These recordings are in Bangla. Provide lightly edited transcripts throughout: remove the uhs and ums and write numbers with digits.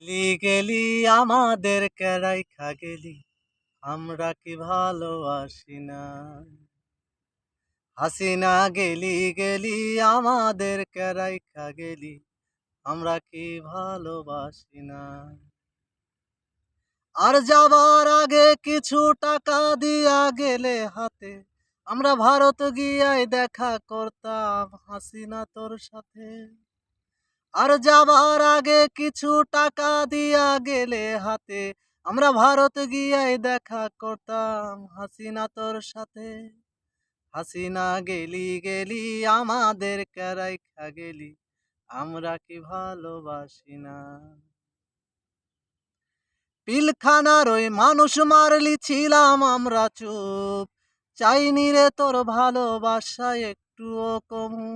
গেলি আমাদের রাইখা গেলি, আমরা কি ভালোবাসি না? হাসিনা গেলি আমাদের রাইখা গেলি, আমরা কি ভালোবাসি না? আর যাবার আগে কিছু টাকা দিয়া গেলে হাতে, আমরা ভারত গিয়াই দেখা করতাম হাসিনা তোর সাথে। আর যাবার আগে কিছু টাকা দিয়া গেলে হাতে, আমরা ভারত গিয়াই দেখা করতাম হাসিনা তোর সাথে। হাসিনা গেলি আমাদের রাইখা গেলি, আমরা কি ভালোবাসি না? পিলখানার ওই মানুষ মারলি ছিলাম আমরা চুপ, চাইনি রে তোর ভালোবাসা একটুও কমু।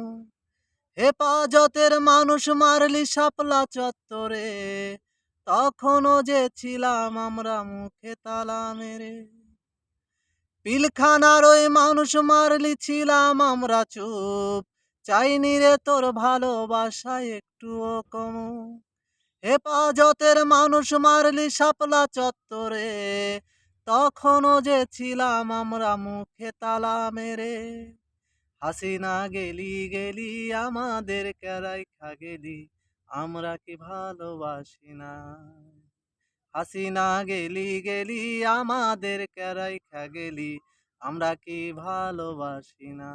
হেফাজতের মানুষ মারলি শাপলা চত্বরে, তখনও যে ছিলাম আমরা মুখে তালা মেরে। পিলখানার ওই মানুষ মারলি ছিলাম আমরা চুপ, চাইনি রে তোর ভালোবাসা একটুও কমু। হেফাজতের মানুষ মারলি শাপলা চত্বরে, তখনও যে ছিলাম আমরা মুখে তালা মেরে। হাসিনা গেলি আমাদের রাইখা গেলি, আমরা কি ভালোবাসি না? হাসিনা গেলি আমাদের রাইখা গেলি, আমরা কি ভালোবাসি না?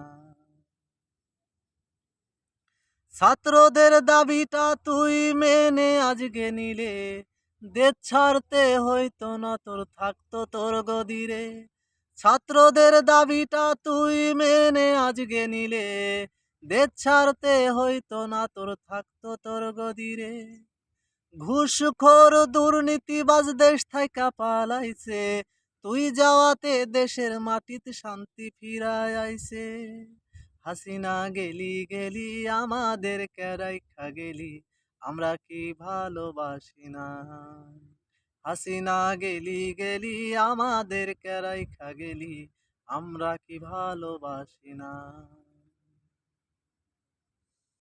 ছাত্রদের দাবিটা তুই মেনে আজকে নিলে, দেশ ছাড়তে হইতো না তোর, থাকতো তোর গদিরে। ছাত্রদের দাবিটা তুই মেনে আজকে নিলে, দেশ ছাড়তে হইতো না তোর, থাকতো তোর গদিরে। ঘুষখোর দুর্নীতিবাজ দেশ থাইকা পালাইছে, তুই যাওয়াতে দেশের মাটিতে শান্তি ফিরায় আইছে। হাসিনা গেলি আমাদের রাইখা গেলি, আমরা কি ভালোবাসি না? হাসিনা গেলি আমাদের রাইখা গেলি, আমরা কি ভালোবাসি না?